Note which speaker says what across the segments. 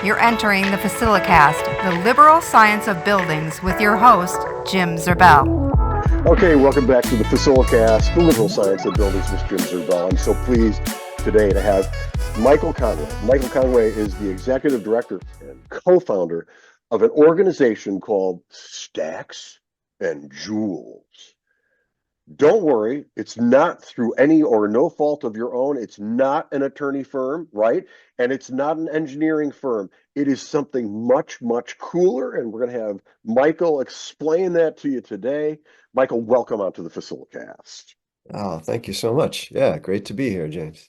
Speaker 1: You're entering the Facilicast, the liberal science of buildings, with your host, Jim Zerbel.
Speaker 2: Okay, welcome back to the Facilicast, the liberal science of buildings with Jim Zerbel. I'm so pleased today to have Michael Conway. Michael Conway is the executive director and co-founder of an organization called Stacks and Joules. Don't worry, it's not through any or no fault of your own. It's not an attorney firm, right? And it's not an engineering firm. It is something much, much cooler. And we're going to have Michael explain that to you today. Michael, welcome onto the Facilicast.
Speaker 3: Oh, thank you so much. Yeah, great to be here, James.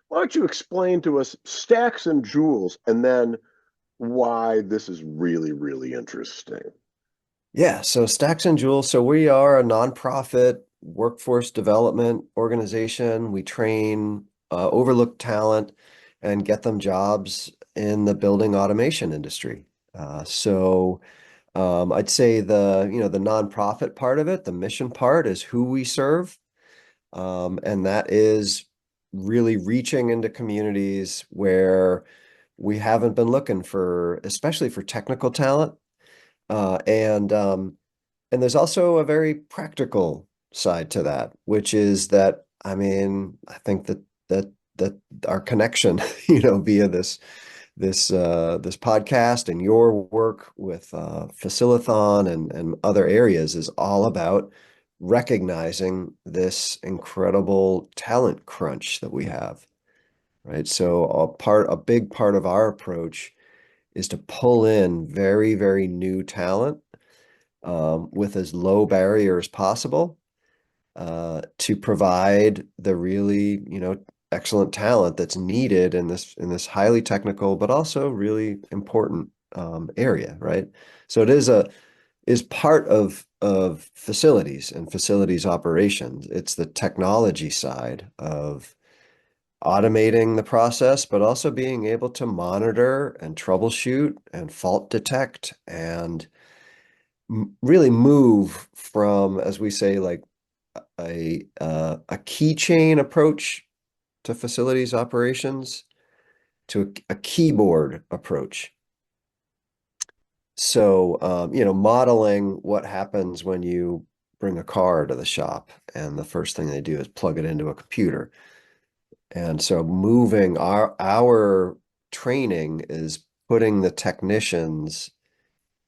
Speaker 2: Why don't you explain to us Stacks and Joules and then why this is really, really interesting?
Speaker 3: Yeah, so Stacks and Joules. So we are a nonprofit workforce development organization. We train overlooked talent and get them jobs in the building automation industry. I'd say the nonprofit part of it, the mission part is who we serve. And that is really reaching into communities where we haven't been looking for, especially for technical talent. And there's also a very practical side to that, which is that, I mean, I think that our connection, via this podcast and your work with Facilithon and other areas is all about recognizing this incredible talent crunch that we have, right? So a big part of our approach is to pull in very, very new talent with as low barrier as possible to provide the really, excellent talent that's needed in this highly technical, but also really important area, right? So it is part of facilities and facilities operations. It's the technology side of automating the process, but also being able to monitor and troubleshoot and fault detect and really move from, as we say, like a keychain approach to facilities operations to a keyboard approach. So, modeling what happens when you bring a car to the shop and the first thing they do is plug it into a computer. And so moving our training is putting the technicians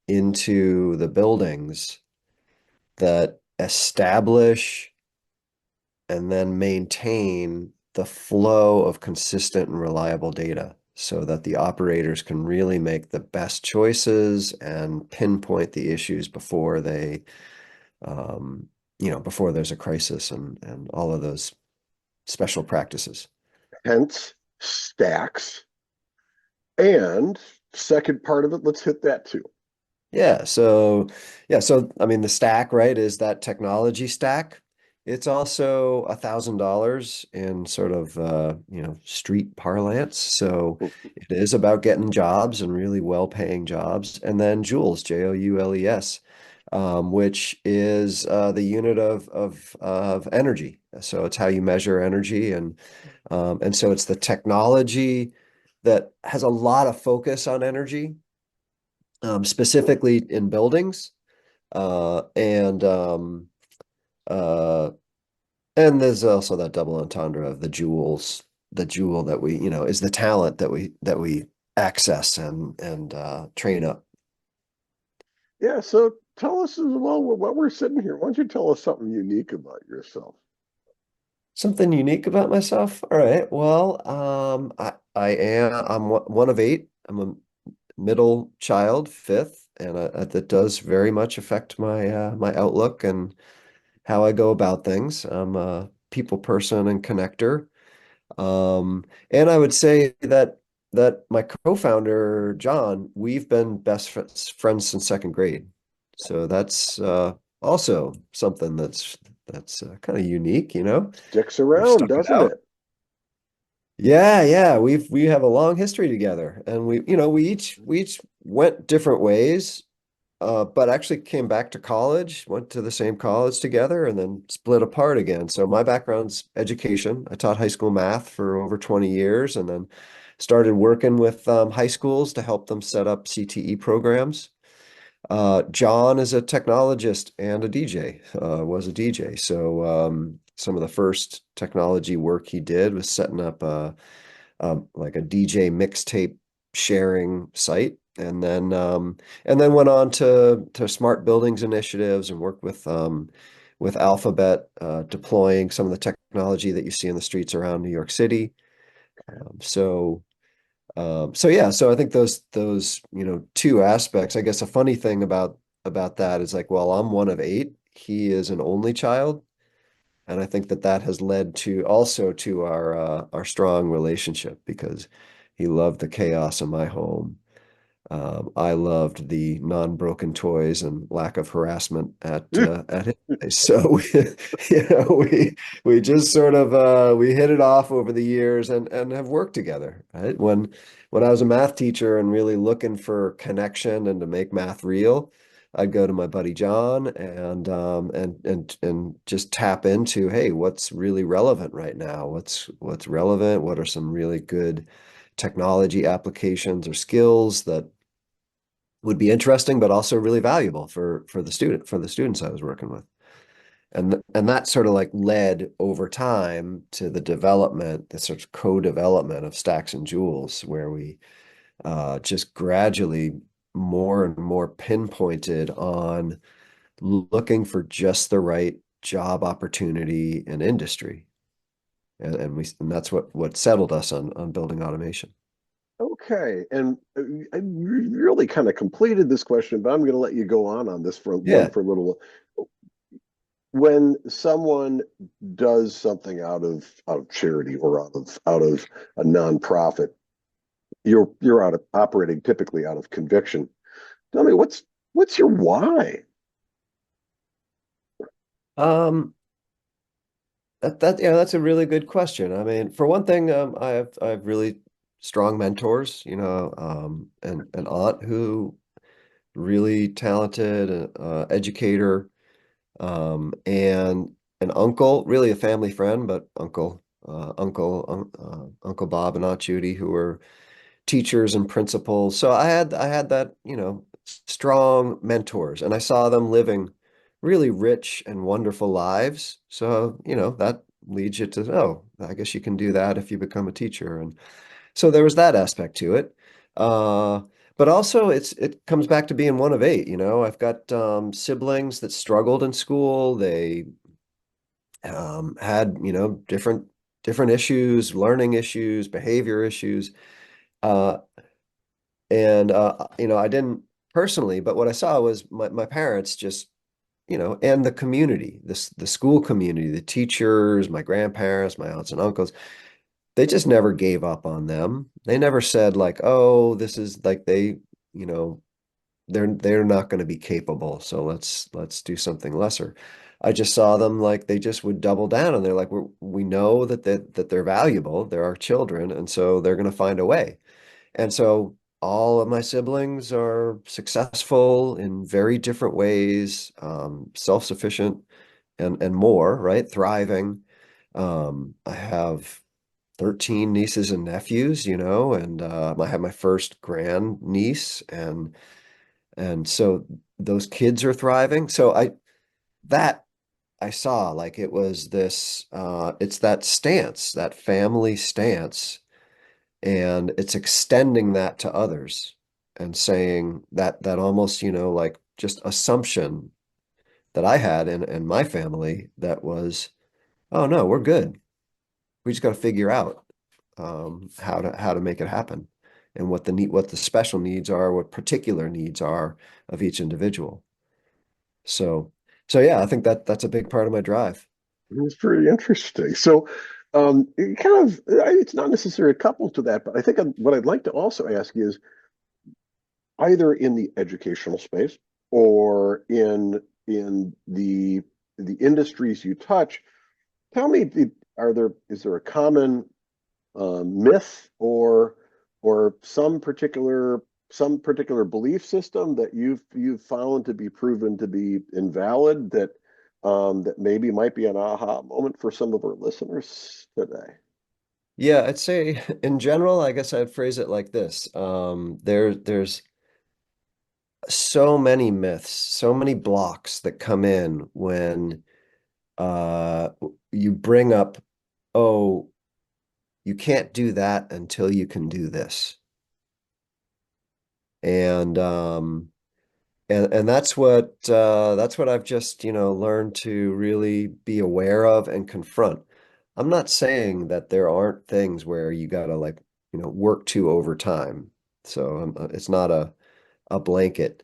Speaker 3: into the buildings that establish and then maintain the flow of consistent and reliable data so that the operators can really make the best choices and pinpoint the issues before before there's a crisis and all of those special practices.
Speaker 2: Hence, Stacks. And second part of it, let's hit that too.
Speaker 3: So I mean the stack, right, is that technology stack. It's also $1,000 in sort of street parlance. So it is about getting jobs and really well-paying jobs. And then Joules, Joules, which is the unit of energy. So it's how you measure energy, and so it's the technology that has a lot of focus on energy, specifically in buildings, and there's also that double entendre of the Joules, the Joule that we, is the talent that we access and train up.
Speaker 2: Yeah, so tell us as well what we're sitting here. Why don't you tell us something unique about yourself?
Speaker 3: Something unique about myself? All right. Well, I'm one of eight. I'm a middle child, fifth, and that does very much affect my outlook and how I go about things. I'm a people person and connector. And I would say that my co-founder, John, we've been best friends since second grade. So that's also something that's kind of unique,
Speaker 2: Sticks
Speaker 3: We've
Speaker 2: around,
Speaker 3: stuck it
Speaker 2: doesn't
Speaker 3: out.
Speaker 2: it?
Speaker 3: Yeah. We have a long history together, and we each went different ways. but actually came back to college, went to the same college together, and then split apart again. So my background's education. I taught high school math for over 20 years, and then started working with high schools to help them set up CTE programs. John is a technologist and a DJ, was a DJ. So some of the first technology work he did was setting up like a DJ mixtape sharing site, and then went on to smart buildings initiatives and worked with Alphabet, deploying some of the technology that you see in the streets around New York City. So so yeah, so I think those two aspects. I guess a funny thing about that is like, well, I'm one of eight. He is an only child, and I think that that has led to also to our strong relationship because he loved the chaos in my home. I loved the non-broken toys and lack of harassment at his place. So we just sort of we hit it off over the years and have worked together, right? When I was a math teacher and really looking for connection and to make math real, I'd go to my buddy John and just tap into, hey, what's really relevant right now? What's relevant? What are some really good technology applications or skills that would be interesting, but also really valuable for the students I was working with. And that sort of like led over time to the development, the sort of co-development of Stacks and Joules, where we just gradually more and more pinpointed on looking for just the right job opportunity and industry. And that's what settled us on building automation.
Speaker 2: Okay, and I really kind of completed this question, but I'm going to let you go on this for one
Speaker 3: Yeah.
Speaker 2: for a little. When someone does something out of charity or out of a nonprofit, you're out of operating typically out of conviction. Tell me what's your why?
Speaker 3: Um, that's a really good question. I mean, for one thing, I have really strong mentors, and an aunt who really talented educator, and an uncle, really a family friend, but Uncle Bob and Aunt Judy, who were teachers and principals. So I had that, strong mentors, and I saw them living really rich and wonderful lives. So, that leads you to, oh, I guess you can do that if you become a teacher. And so there was that aspect to it. Uh, but also it comes back to being one of eight, I've got siblings that struggled in school. They had, different issues, learning issues, behavior issues. Uh, and I didn't personally, but what I saw was my parents just, and the community, the school community, the teachers, my grandparents, my aunts and uncles, they just never gave up on them. They never said like, oh, this is like you know, they're not going to be capable, so let's do something lesser. I just saw them like they just would double down, and they're like, we know that they're valuable, they're our children, and so they're going to find a way. And so all of my siblings are successful in very different ways, self-sufficient and more, right? Thriving. I have 13 nieces and nephews, and I have my first grand niece, and so those kids are thriving. So that I saw like it was this it's that stance, that family stance, and it's extending that to others and saying that almost, like just assumption that I had in my family that was, oh no, we're good. We just got to figure out how to make it happen and what the special needs are, what particular needs are of each individual. So so yeah, I think that's a big part of my drive.
Speaker 2: It's pretty interesting. So, it kind of it's not necessarily coupled to that, but I think what I'd like to also ask you is either in the educational space or in the industries you touch. Tell me, is there a common myth or some particular some particular belief system that you've found to be proven to be invalid that maybe might be an aha moment for some of our listeners today?
Speaker 3: Yeah, I'd say in general, I guess I'd phrase it like this. There's so many myths, so many blocks that come in when uh you bring up, oh, you can't do that until you can do this. And and that's what I've just, learned to really be aware of and confront. I'm not saying that there aren't things where you gotta like, work to over time. So it's not a blanket.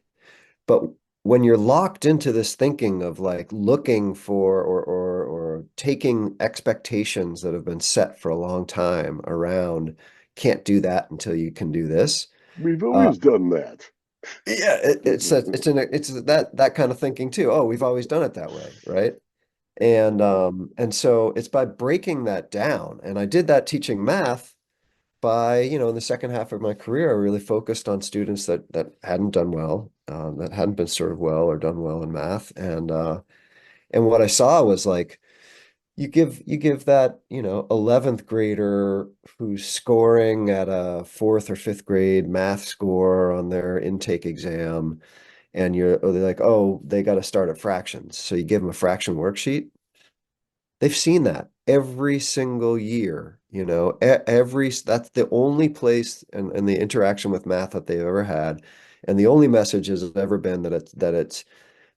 Speaker 3: But when you're locked into this thinking of like looking for or taking expectations that have been set for a long time around can't do that until you can do this.
Speaker 2: We've
Speaker 3: Uh,
Speaker 2: always done that.
Speaker 3: yeah, it's that kind of thinking too. Oh, we've always done it that way, right? And so it's by breaking that down. And I did that teaching math by, in the second half of my career, I really focused on students that hadn't done well, that hadn't been served well or done well in math. And what I saw was like you give that, 11th grader who's scoring at a fourth or fifth grade math score on their intake exam, and they're like, oh, they got to start at fractions. So you give them a fraction worksheet. They've seen that every single year, that's the only place and the interaction with math that they've ever had. And the only message has ever been that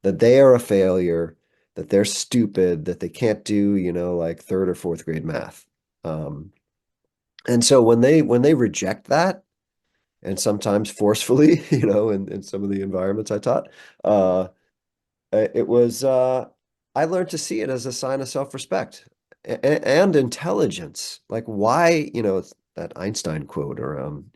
Speaker 3: they are a failure, that they're stupid, that they can't do, like third or fourth grade math. Um, and so when they reject that, and sometimes forcefully, in some of the environments I taught, uh, it was I learned to see it as a sign of self-respect and intelligence. Like why, it's that Einstein quote around,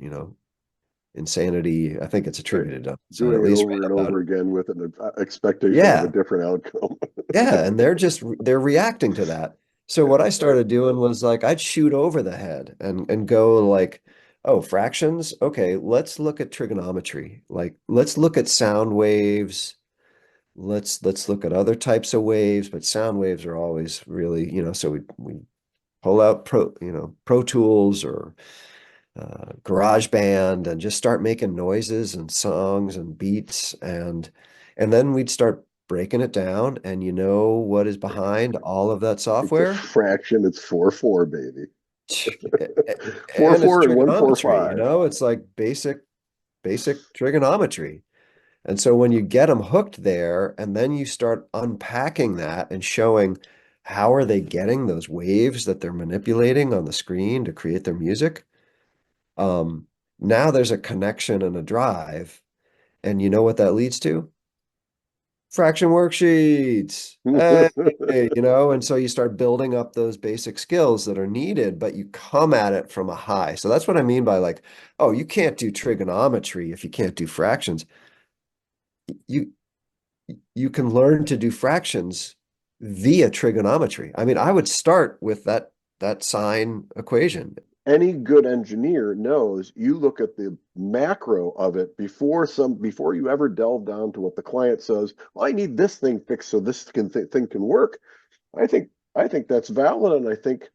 Speaker 3: insanity. I think it's attributed to Einstein, at
Speaker 2: Doing it
Speaker 3: least
Speaker 2: over and
Speaker 3: about,
Speaker 2: over again with an expectation of a
Speaker 3: yeah,
Speaker 2: different outcome.
Speaker 3: yeah, and they're reacting to that. So what I started doing was like I'd shoot over the head and go like, oh, fractions? Okay, let's look at trigonometry. Like let's look at sound waves. Let's look at other types of waves, but sound waves are always really, so we pull out Pro Tools or GarageBand and just start making noises and songs and beats and then we'd start breaking it down and you know what is behind all of that
Speaker 2: It's a
Speaker 3: software?
Speaker 2: fraction. It's 4-4, baby. four
Speaker 3: And it's
Speaker 2: four and one four
Speaker 3: trigonometry,
Speaker 2: five.
Speaker 3: it's like basic trigonometry. And so when you get them hooked there and then you start unpacking that and showing how are they getting those waves that they're manipulating on the screen to create their music, um, now there's a connection and a drive. And you know what that leads to? Fraction worksheets. Hey, and so you start building up those basic skills that are needed, but you come at it from a high. So that's what I mean by like, oh, you can't do trigonometry if you can't do fractions. You you can learn to do fractions via trigonometry. I mean, I would start with that sine equation.
Speaker 2: Any good engineer knows you look at the macro of it before you ever delve down to what the client says. Well, I need this thing fixed so this thing can work. I think I think that's valid, and I think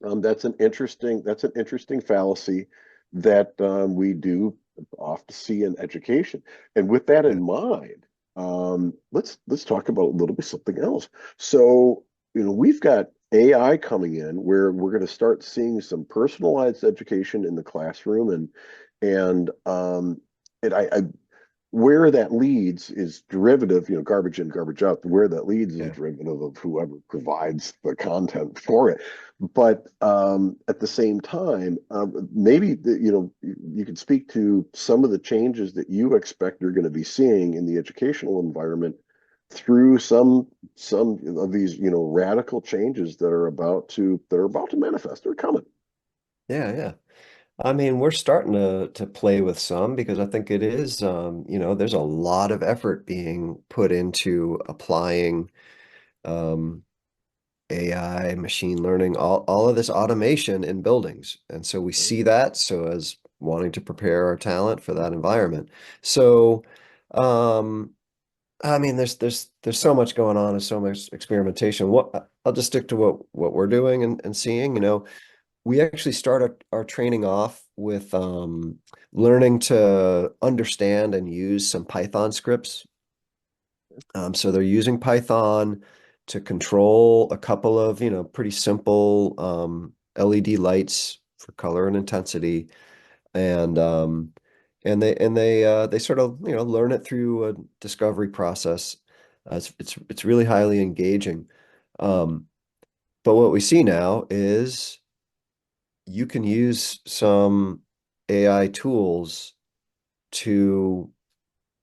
Speaker 2: that's an interesting fallacy that we do often see in education. And with that
Speaker 3: Yeah.
Speaker 2: in mind, let's talk about a little bit something else. So, we've got AI coming in where we're going to start seeing some personalized education in the classroom, and I where that leads is derivative, garbage in, garbage out. Where that leads is
Speaker 3: Yeah.
Speaker 2: derivative of whoever provides the content for it. But at the same time, maybe you could speak to some of the changes that you expect you're going to be seeing in the educational environment through some of these radical changes that are about to manifest. They're coming.
Speaker 3: Yeah, yeah. I mean, we're starting to play with some because I think it is, there's a lot of effort being put into applying AI, machine learning, all of this automation in buildings. And so we see that. So as wanting to prepare our talent for that environment. So, um, I mean, there's so much going on and so much experimentation. I'll just stick to what we're doing and seeing. We actually start our training off with learning to understand and use some Python scripts. So they're using Python to control a couple of, pretty simple LED lights for color and intensity, and they sort of learn it through a discovery process. It's really highly engaging. Um, but what we see now is you can use some AI tools to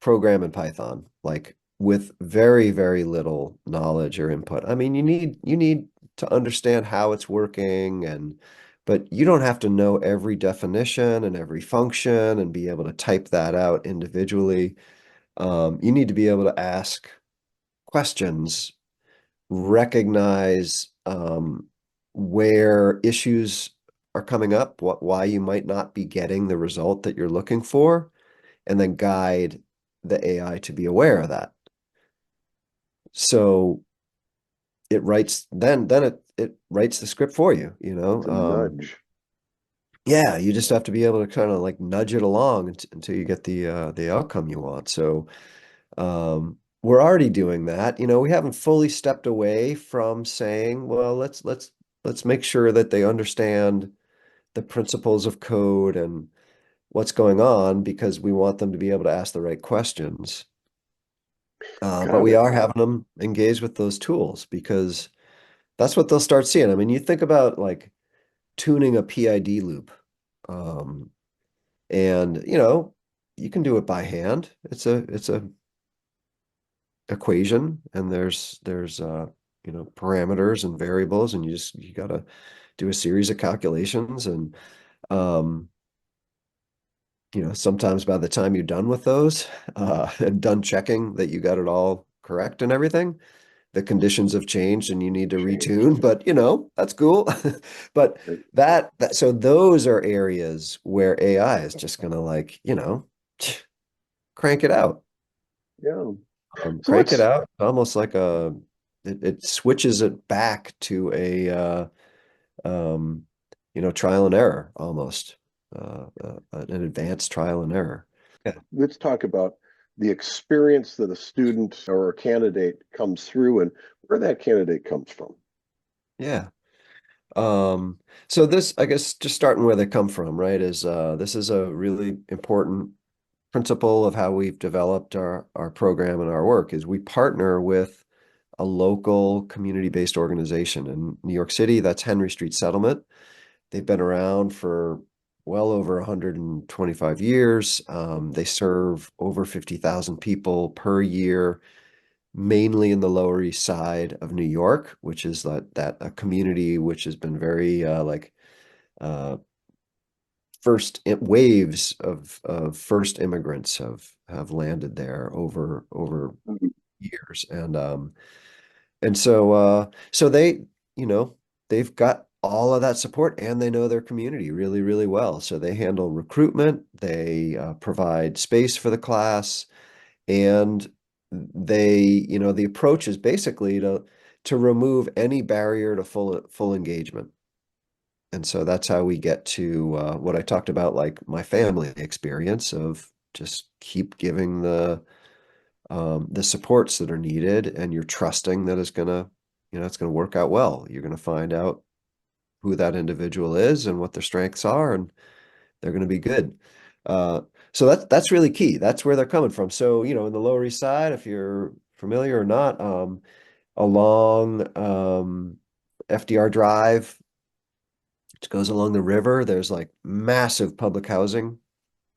Speaker 3: program in Python, like with very, very little knowledge or input. I mean, you need to understand how it's working, but you don't have to know every definition and every function and be able to type that out individually. You need to be able to ask questions, recognize where issues are coming up, why you might not be getting the result that you're looking for, and then guide the AI to be aware of that. So it writes the script for you, you know.
Speaker 2: It's a nudge.
Speaker 3: Yeah, you just have to be able to kind of like nudge it along until you get the outcome you want. So we're already doing that. We haven't fully stepped away from saying, well, let's make sure that they understand the principles of code and what's going on, because we want them to be able to ask the right questions. But
Speaker 2: Got
Speaker 3: we
Speaker 2: it.
Speaker 3: are having them engage with those tools because that's what they'll start seeing. I mean, you think about like tuning a PID loop, um, and you can do it by hand. It's a equation, and there's parameters and variables, and you gotta do a series of calculations, and um, sometimes by the time you're done with those, and done checking that you got it all correct and everything, the conditions have changed and you need to
Speaker 2: Changed.
Speaker 3: retune, but that's cool. But so those are areas where AI is just gonna like, crank it out.
Speaker 2: Yeah. So
Speaker 3: Crank it
Speaker 2: let's
Speaker 3: out, almost like it switches it back to a um, trial and error almost. An advanced trial and error. Yeah.
Speaker 2: let's talk about the experience that a student or a candidate comes through and where that candidate comes from.
Speaker 3: Yeah. So this, I guess, just starting where they come from, right, is this is a really important principle of how we've developed our program and our work is we partner with a local community-based organization in New York City. That's Henry Street Settlement. They've been around for well over 125 years. They serve over 50,000 people per year, mainly in the Lower East Side of New York, which is that a community which has been very uh, first waves of first immigrants have landed there over
Speaker 2: Mhm.
Speaker 3: years, and so you know they've got all of that support, and they know their community really, really well. So they handle recruitment, they provide space for the class, and the approach is basically to remove any barrier to full engagement. And so that's how we get to what I talked about, like my family experience of just keep giving the supports that are needed, and you're trusting that it's gonna work out well. You're gonna find out who that individual is and what their strengths are, and they're gonna be good. Uh, so that's really key. That's where they're coming from. So, in the Lower East Side, if you're familiar or not, along FDR Drive, which goes along the river, there's like massive public housing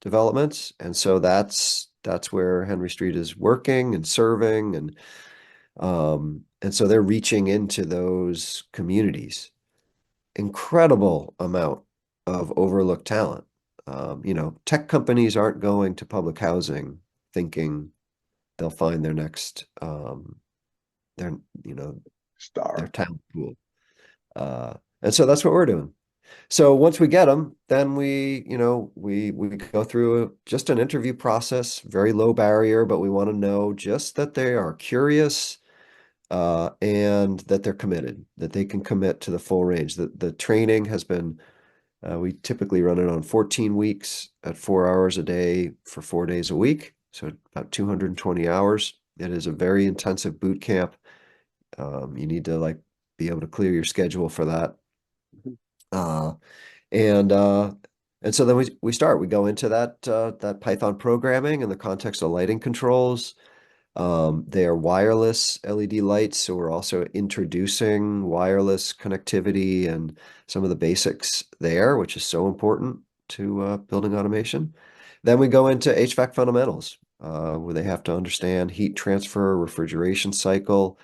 Speaker 3: developments. And so that's where Henry Street is working and serving, and so they're reaching into those communities. Incredible amount of overlooked talent. Tech companies aren't going to public housing thinking they'll find their next their you know their
Speaker 2: Star.
Speaker 3: talent pool. Uh, and so that's what we're doing. So once we get them, then we go through just an interview process, very low barrier, but we want to know just that they are curious, and that they're committed, that they can commit to the full range. The training has been, we typically run it on 14 weeks at 4 hours a day for 4 days a week, so about 220 hours. It is a very intensive boot camp. You need to like be able to clear your schedule for that.
Speaker 2: Mhm.
Speaker 3: Uh, and uh, and so then we go into that Python programming in the context of lighting controls. They are wireless LED lights, so we're also introducing wireless connectivity and some of the basics there, which is so important to building automation. Then we go into HVAC fundamentals, where they have to understand heat transfer, refrigeration cycle.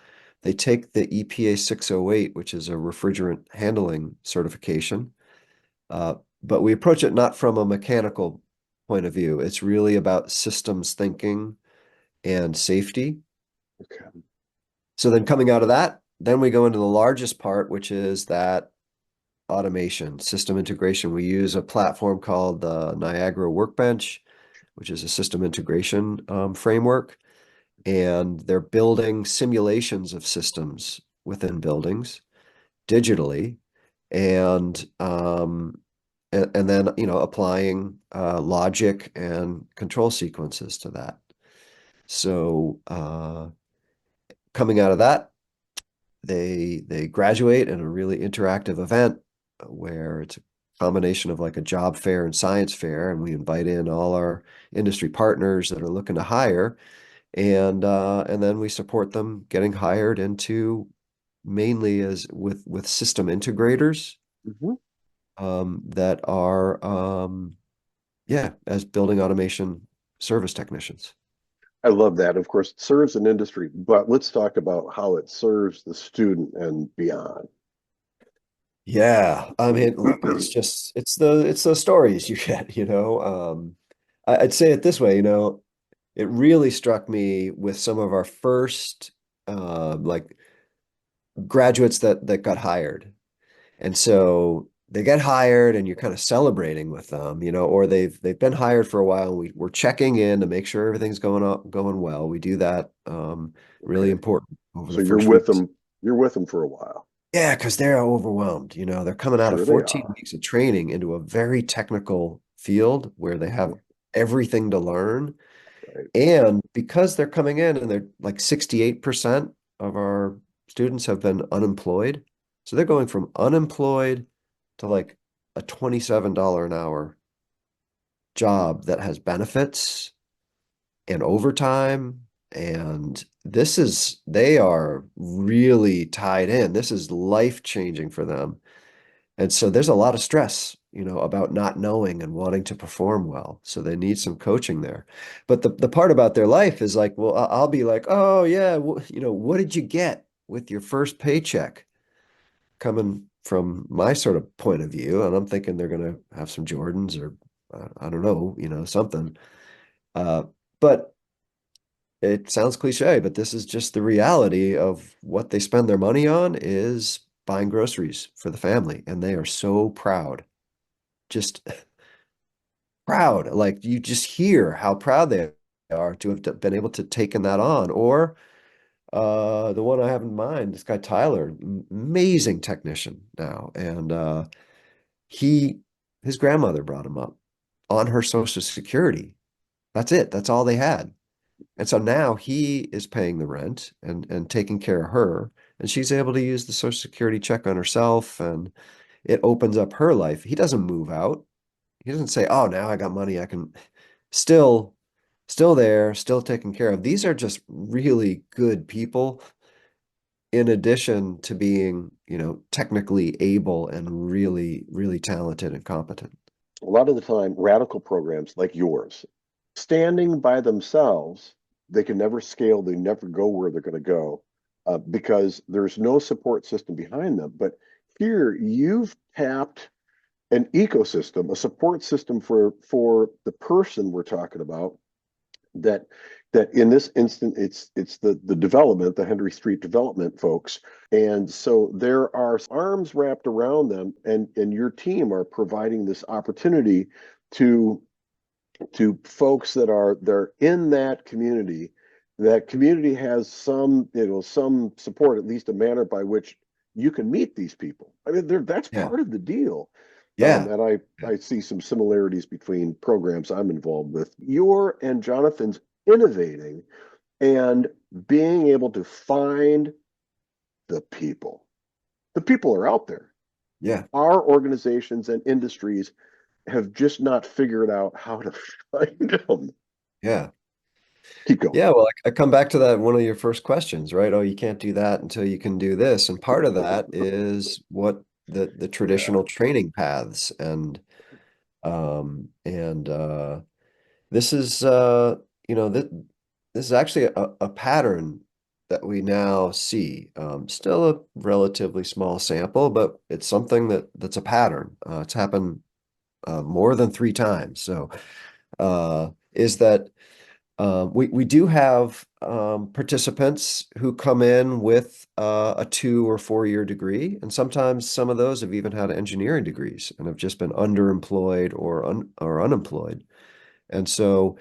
Speaker 3: They take the EPA 608, which is a refrigerant handling certification, but we approach it not from a mechanical point of view. It's really about systems thinking and safety.
Speaker 2: Okay.
Speaker 3: So then coming out of that, then we go into the largest part, which is that automation, system integration. We use a platform called the Niagara Workbench, which is a system integration framework. And they're building simulations of systems within buildings digitally, and and then applying logic and control sequences to that. So coming out of that, they graduate in a really interactive event where it's a combination of like a job fair and science fair, and we invite in all our industry partners that are looking to hire, and then we support them getting hired into mainly as with system integrators,
Speaker 2: Mhm.
Speaker 3: that are yeah, as building automation service technicians.
Speaker 2: I love that. Of course, it serves an industry, but let's talk about how it serves the student and beyond.
Speaker 3: Yeah, I mean, it's the stories you get. I'd say it this way, it really struck me with some of our first like graduates that got hired. And so they get hired and you're kind of celebrating with them, or they've been hired for a while, and we're checking in to make sure everything's going well. We do that, really
Speaker 2: Okay.
Speaker 3: important over the
Speaker 2: So you're
Speaker 3: first
Speaker 2: with
Speaker 3: weeks.
Speaker 2: them, you're with them for a while.
Speaker 3: Yeah, because they're overwhelmed. They're coming out of
Speaker 2: Sure they
Speaker 3: 14
Speaker 2: are.
Speaker 3: weeks of training into a very technical field where they have everything to learn.
Speaker 2: Right.
Speaker 3: And because they're coming in and they're like 68% of our students have been unemployed. So they're going from unemployed to like a $27 an hour job that has benefits and overtime. And they are really tied in. This is life changing for them. And so there's a lot of stress, about not knowing and wanting to perform well. So they need some coaching there. But the part about their life is like, well, I'll be like, oh yeah, what did you get with your first paycheck? Coming from my sort of point of view, and I'm thinking they're going to have some Jordans or I don't know, something. Uh, but it sounds cliche, but this is just the reality of what they spend their money on is buying groceries for the family, and they are so proud, just proud. Like you just hear how proud they are to have been able to taken that on. Or the one I have in mind, this guy Tyler, amazing technician now, and he his grandmother brought him up on her Social Security. That's it. That's all they had. And so now he is paying the rent and taking care of her, and she's able to use the Social Security check on herself, and it opens up her life. He doesn't move out. He doesn't say, "Oh, now I got money, I can." Still, still there, still taken care of. These are just really good people, in addition to being, technically able and really, really talented and competent.
Speaker 2: A lot of the time, radical programs like yours, standing by themselves, they can never scale, they never go where they're going to go because there's no support system behind them. But here, you've tapped an ecosystem, a support system for the person we're talking about that that in this instant it's the development, the Henry Street development folks. And so there are arms wrapped around them, and your team are providing this opportunity to folks that are they're in that community. That community has some, some support, at least a manner by which you can meet these people. I mean, that's
Speaker 3: Yeah.
Speaker 2: part of the deal.
Speaker 3: Yeah.
Speaker 2: And I see some similarities between programs I'm involved with. Your and Jonathan's innovating and being able to find the people. The people are out there.
Speaker 3: Yeah.
Speaker 2: Our organizations and industries have just not figured out how to find them.
Speaker 3: Yeah.
Speaker 2: Keep going.
Speaker 3: Yeah, well, I come back to that one of your first questions, right? Oh, you can't do that until you can do this. And part of that is what the
Speaker 2: Yeah.
Speaker 3: traditional training paths and this is this is actually a pattern that we now see. Still a relatively small sample, but it's something that's a pattern. It's happened more than 3 times. So is that we do have participants who come in with a 2 or 4 year degree, and sometimes some of those have even had engineering degrees and have just been underemployed or unemployed. And so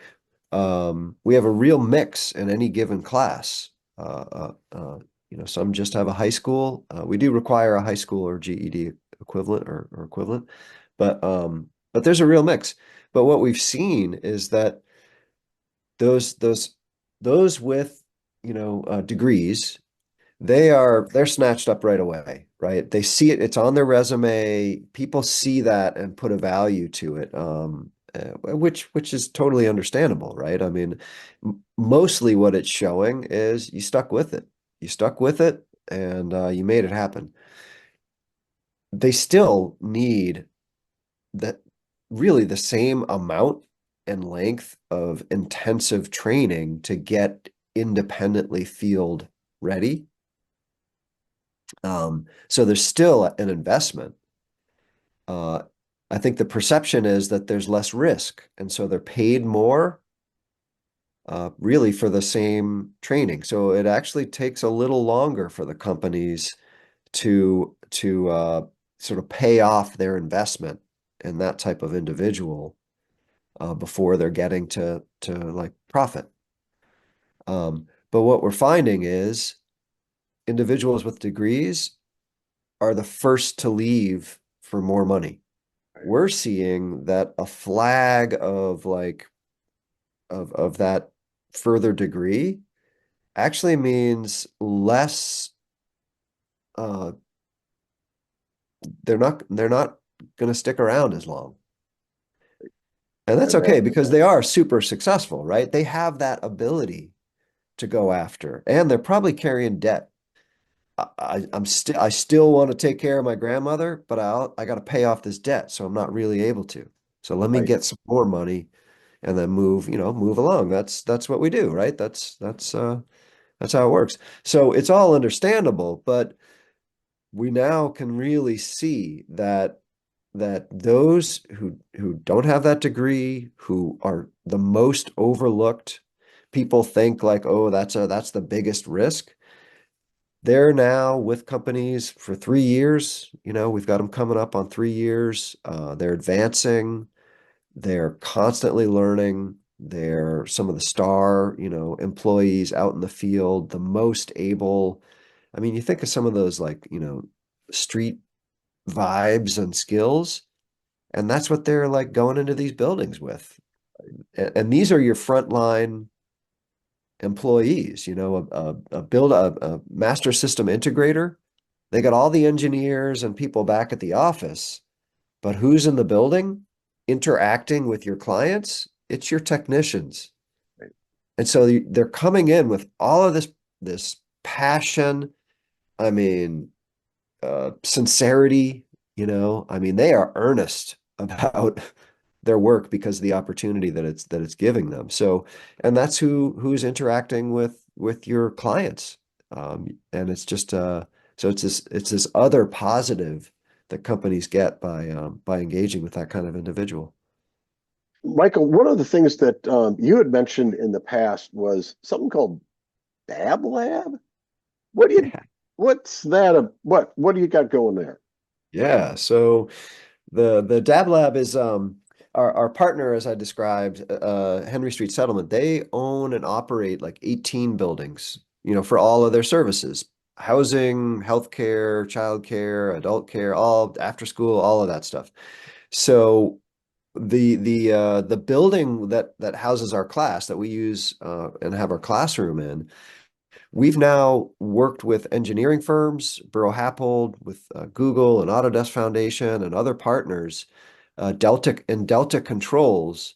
Speaker 3: we have a real mix in any given class. Some just have a high school. We do require a high school or GED equivalent or equivalent, but there's a real mix. But what we've seen is that those those those with degrees, they're snatched up right away, right? They see it, it's on their resume. People see that and put a value to it, which is totally understandable, right? I mean, mostly what it's showing is you stuck with it. You stuck with it and you made it happen. They still need that really the same amount and length of intensive training to get independently field ready. So there's still an investment. Uh, I think the perception is that there's less risk, and so they're paid more, really for the same training. So it actually takes a little longer for the companies to sort of pay off their investment in that type of individual before they're getting to like profit. But what we're finding is individuals with degrees are the first to leave for more money. We're seeing that a flag of that further degree actually means less. They're not going to stick around as long. And that's
Speaker 2: And
Speaker 3: okay
Speaker 2: that,
Speaker 3: because they are super successful, right? They have that ability to go after, and they're probably carrying debt. I still want to take care of my grandmother, but I got to pay off this debt, so I'm not really able to. So let me
Speaker 2: right.
Speaker 3: get some more money and then move along. That's what we do, right? That's how it works. So it's all understandable, but we now can really see that those who don't have that degree, who are the most overlooked, people think like, oh, that's the biggest risk. They're now with companies for 3 years. We've got them coming up on 3 years. They're advancing. They're constantly learning. They're some of the star, employees out in the field, the most able. I mean, you think of some of those like, street vibes and skills, and that's what they're like going into these buildings with. And these are your frontline employees, a master system integrator. They got all the engineers and people back at the office, but who's in the building interacting with your clients? It's your technicians.
Speaker 2: Right.
Speaker 3: And so they're coming in with all of this passion. I mean, sincerity, I mean, they are earnest about their work because of the opportunity that it's giving them. So, and that's who's interacting with your clients. And it's just so it's this other positive that companies get by engaging with that kind of individual.
Speaker 2: Michael, one of the things that you had mentioned in the past was something called Dab Lab. What do you, what's that? What do you got going there?
Speaker 3: Yeah, so the Dab Lab is our partner, as I described, Henry Street Settlement. They own and operate like 18 buildings, for all of their services, housing, healthcare, childcare, adult care, all after school, all of that stuff. So the building that houses our class that we use and have our classroom in, we've now worked with engineering firms, Buro Happold, with Google and Autodesk Foundation and other partners, Delta Controls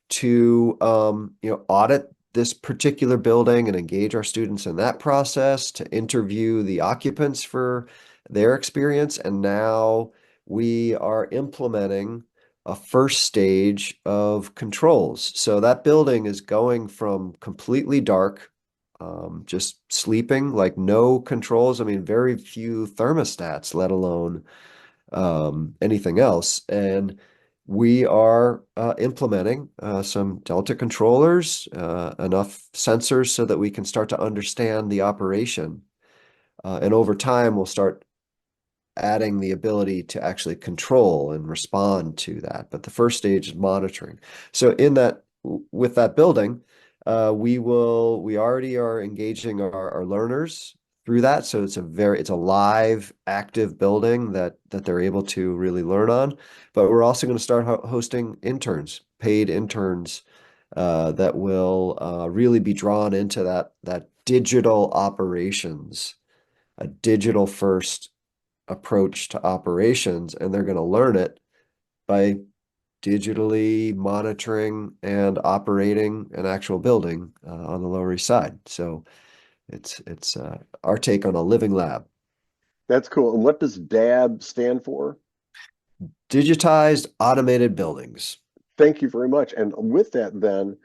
Speaker 3: to audit this particular building and engage our students in that process, to interview the occupants for their experience. And now we are implementing a first stage of controls. So that building is going from completely dark, just sleeping, like no controls. I mean, very few thermostats, let alone anything else. And we are implementing some Delta controllers, enough sensors so that we can start to understand the operation. And over time, we'll start adding the ability to actually control and respond to that. But the first stage is monitoring. So with that building, we already are engaging our learners through that. So it's a live, active building that they're able to really learn on. But we're also going to start hosting interns, paid interns, that will really be drawn into that digital operations, a digital first approach to operations, and they're going to learn it by digitally monitoring and operating an actual building on the Lower East Side. So it's our take on a living lab.
Speaker 2: That's cool. And what does DAB stand for?
Speaker 3: Digitized automated buildings.
Speaker 2: Thank you very much. And with that, then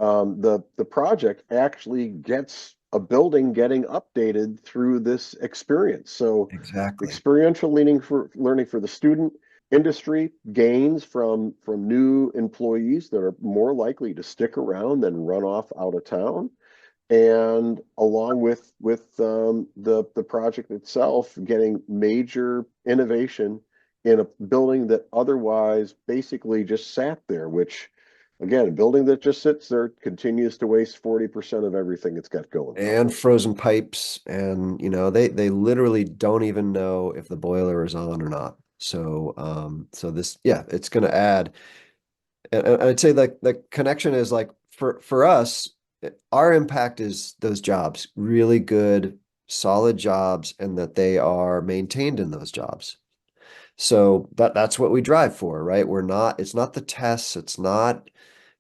Speaker 2: the project actually gets a building getting updated through this experience. So
Speaker 3: Exactly.
Speaker 2: experiential learning for the student, industry gains from new employees that are more likely to stick around than run off out of town. And along with the project itself, getting major innovation in a building that otherwise basically just sat there, which again, a building that just sits there continues to waste 40% of everything it's got going for it.
Speaker 3: And frozen pipes, and they literally don't even know if the boiler is on or not. So this, yeah, it's going to add. And I'd say like the connection is like for us, our impact is those jobs, really good, solid jobs, and that they are maintained in those jobs. So that's what we drive for, right? It's not the tests, it's not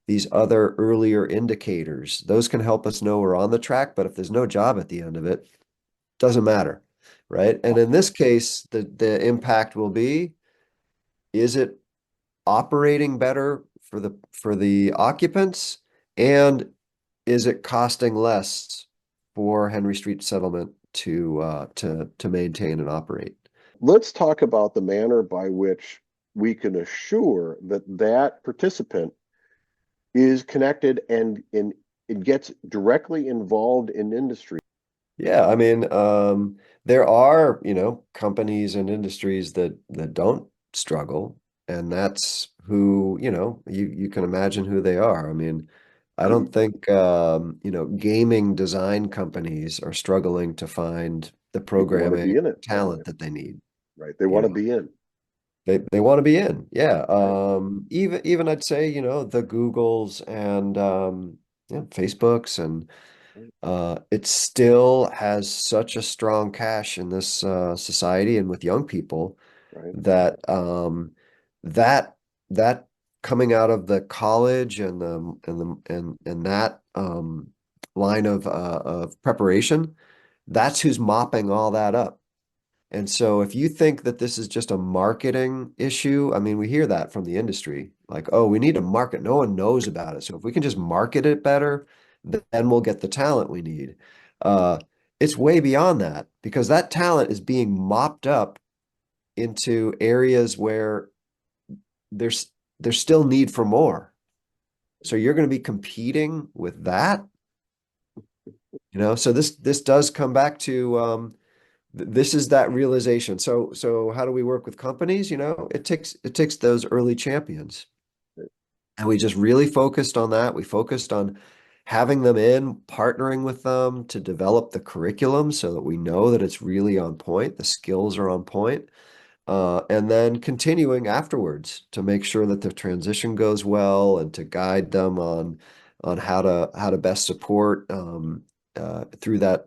Speaker 3: these other earlier indicators. Those can help us know we're on the track, but if there's no job at the end of it, doesn't matter, right? And in this case, the impact will be, is it operating better for the occupants, and is it costing less for Henry Street Settlement to maintain and operate?
Speaker 2: Let's talk about the manner by which we can assure that that participant is connected and it gets directly involved in industry.
Speaker 3: Yeah, I mean, there are, companies and industries that don't struggle, and that's who, you can imagine who they are. I mean, I don't think gaming design companies are struggling to find the
Speaker 2: People want to
Speaker 3: programming
Speaker 2: be in it,
Speaker 3: talent that they need.
Speaker 2: right? They
Speaker 3: You
Speaker 2: want to
Speaker 3: know,
Speaker 2: be in,
Speaker 3: they want to be in. Yeah.
Speaker 2: right?
Speaker 3: Even I'd say, the Googles and Facebooks, and it still has such a strong cash in this society and with young people,
Speaker 2: Right.
Speaker 3: that that that coming out of the college and that line of preparation, that's who's mopping all that up. And so if you think that this is just a marketing issue, I mean, we hear that from the industry, like, oh, we need to market. No one knows about it. So if we can just market it better, then we'll get the talent we need. Uh, it's way beyond that, because that talent is being mopped up into areas where there's still need for more. So you're going to be competing with that, so this does come back to this is that realization. So how do we work with companies? It takes those early champions. And we just really focused on that. We focused on having them in, partnering with them to develop the curriculum so that we know that it's really on point, the skills are on point. And then continuing afterwards to make sure that the transition goes well and to guide them on how to best support through that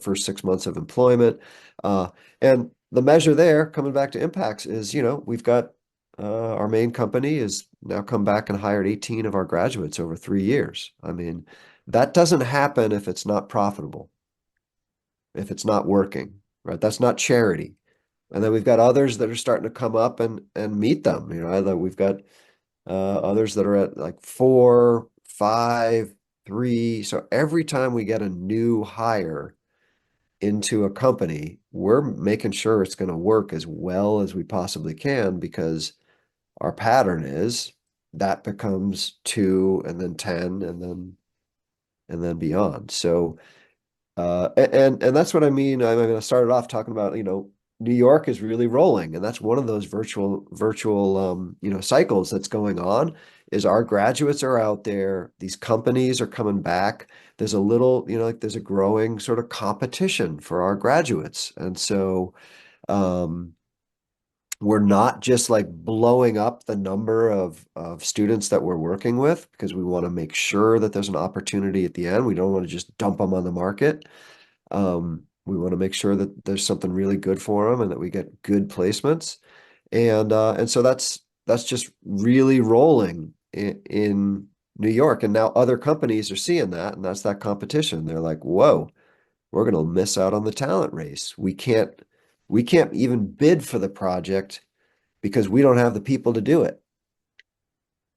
Speaker 3: first 6 months of employment. And the measure there, coming back to impacts, is we've got our main company has now come back and hired 18 of our graduates over 3 years. I mean, that doesn't happen if it's not profitable, if it's not working, right? That's not charity. And then we've got others that are starting to come up and meet them. We've got others that are at like 4, 5, 3. So every time we get a new hire into a company, we're making sure it's going to work as well as we possibly can, because our pattern is that becomes 2 and then 10 and then beyond. So and that's what I mean. I mean, I started off talking about, New York is really rolling, and that's one of those virtual cycles that's going on. Is our graduates are out there, these companies are coming back. There's a little, like there's a growing sort of competition for our graduates. And so we're not just like blowing up the number of students that we're working with, because we want to make sure that there's an opportunity at the end. We don't want to just dump them on the market. We want to make sure that there's something really good for them and that we get good placements. And so that's just really rolling in New York. And now other companies are seeing that, and that's that competition. They're like, whoa, we're going to miss out on the talent race. We can't even bid for the project because we don't have the people to do it.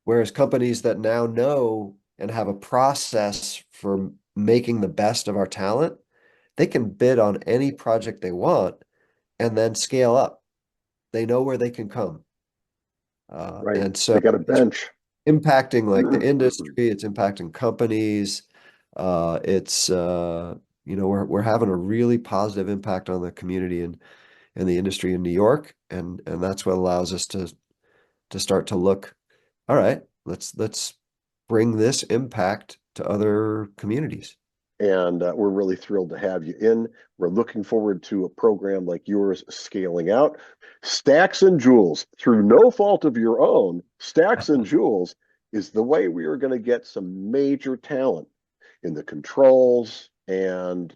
Speaker 3: Whereas companies that now know and have a process for making the best of our talent, they can bid on any project they want and then scale up. They know where they can come.
Speaker 2: Right.
Speaker 3: And so
Speaker 2: They got a
Speaker 3: it's
Speaker 2: bench.
Speaker 3: impacting like the industry, it's impacting companies. It's we're having a really positive impact on the community and the industry in New York. And that's what allows us to start to look, all right, let's bring this impact to other communities.
Speaker 2: And we're really thrilled to have you in. We're looking forward to a program like yours scaling out. Stacks and Joules, through no fault of your own, Stacks and Joules is the way we are going to get some major talent in the controls and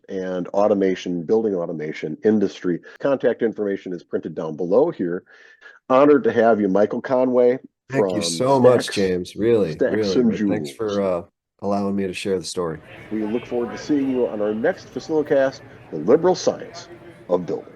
Speaker 2: automation, building automation industry. Contact information is printed down below here. Honored to have you, Michael Conway
Speaker 3: Thank you
Speaker 2: from
Speaker 3: so much, James. Really,
Speaker 2: Stacks
Speaker 3: really.
Speaker 2: and
Speaker 3: Thanks
Speaker 2: Joules.
Speaker 3: for allowing me to share the story.
Speaker 2: We look forward to seeing you on our next Facilocast, The Liberal Science of Building.